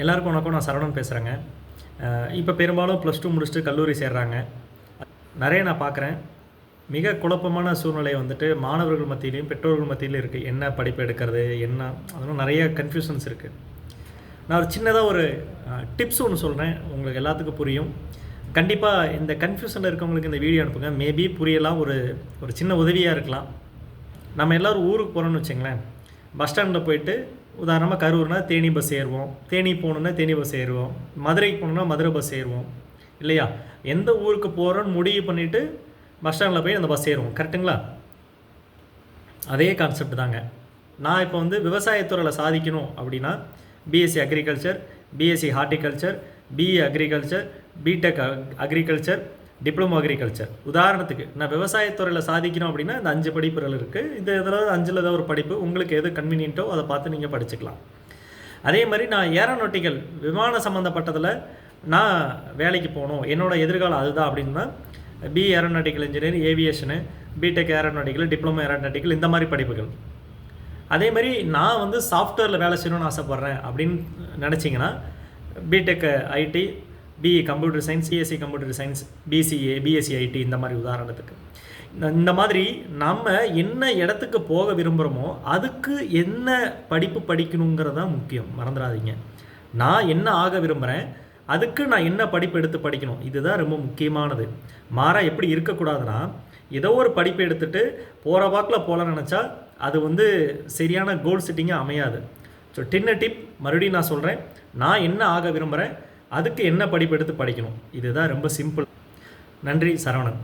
எல்லாருக்கும் வணக்கம். நான் சரவணன் பேசுகிறேங்க. இப்போ பெரும்பாலும் +2 முடிச்சுட்டு கல்லூரி சேர்றாங்க. நிறைய நான் பார்க்குறேன். மிக குழப்பமான சூழ்நிலை வந்துட்டு மாணவர்கள் மத்தியிலையும் பெற்றோர்கள் மத்தியிலும் இருக்குது. என்ன படிப்பு எடுக்கிறது, என்ன அதெல்லாம் நிறைய கன்ஃபியூஷன்ஸ் இருக்குது. நான் ஒரு சின்னதாக ஒரு டிப்ஸ் ஒன்று சொல்கிறேன், உங்களுக்கு எல்லாத்துக்கும் புரியும். கண்டிப்பாக இந்த கன்ஃபியூஷனில் இருக்கவங்களுக்கு இந்த வீடியோ அனுப்புங்க. மேபி புரியலாம், ஒரு சின்ன உதவியாக இருக்கலாம். நம்ம எல்லோரும் ஊருக்கு போகிறோன்னு வச்சுங்களேன். பஸ் ஸ்டாண்டில் போயிட்டு உதாரணமாக கரூர்னா தேனி பஸ் ஏறுவோம், தேனி போகணுன்னா தேனி பஸ் ஏறுவோம், மதுரைக்கு போகணுன்னா மதுரை பஸ் ஏறுவோம் இல்லையா? எந்த ஊருக்கு போகிறோன்னு முடிவு பண்ணிவிட்டு பஸ் ஸ்டாண்டில் போய் அந்த பஸ் ஏறுவோம். கரெக்டுங்களா? அதே கான்செப்ட் தாங்க. நான் இப்போ விவசாயத்துறையில் சாதிக்கணும் அப்படின்னா BSc agriculture, BSc horticulture, BE agriculture, BTech agriculture, diploma agriculture. உதாரணத்துக்கு நான் விவசாயத்துறையில் சாதிக்கணும் அப்படின்னா இந்த 5 படிப்புகள் இருக்குது. இதில் 5ல் ஏதாவது ஒரு படிப்பு உங்களுக்கு எது கன்வீனியன்ட்டோ அதை பார்த்து நீங்கள் படிச்சுக்கலாம். அதே மாதிரி நான் ஏரோநாட்டிக்கல் விமான சம்மந்தப்பட்டதில் நான் வேலைக்கு போகணும், என்னோடய எதிர்காலம் அதுதான் அப்படின்னா BE aeronautical engineer, aviation, BTech aeronautical, diploma aeronautical, இந்த மாதிரி படிப்புகள். அதே மாதிரி நான் சாஃப்ட்வேரில் வேலை செய்யணும்னு ஆசைப்பட்றேன் அப்படின்னு நினச்சிங்கன்னா BTech IT, BE computer science, CSC computer science, BCA, BSc IT, இந்த மாதிரி உதாரணத்துக்கு. இந்த மாதிரி நம்ம என்ன இடத்துக்கு போக விரும்புகிறோமோ அதுக்கு என்ன படிப்பு படிக்கணுங்கிறது தான் முக்கியம், மறந்துடாதீங்க. நான் என்ன ஆக விரும்புகிறேன், அதுக்கு நான் என்ன படிப்பு எடுத்து படிக்கணும், இதுதான் ரொம்ப முக்கியமானது. மாறா எப்படி இருக்கக்கூடாதுன்னா ஏதோ ஒரு படிப்பு எடுத்துகிட்டு போகிற வாக்கில் போகலான்னு நினச்சா அது சரியான கோல் செட்டிங்காக அமையாது. ஸோ சின்ன டிப் மறுபடியும் நான் சொல்கிறேன், நான் என்ன ஆக விரும்புகிறேன், அதுக்கு என்ன படிப்பு எடுத்து படிக்கணும், இதுதான் ரொம்ப சிம்பிள். நன்றி. சரவணன்.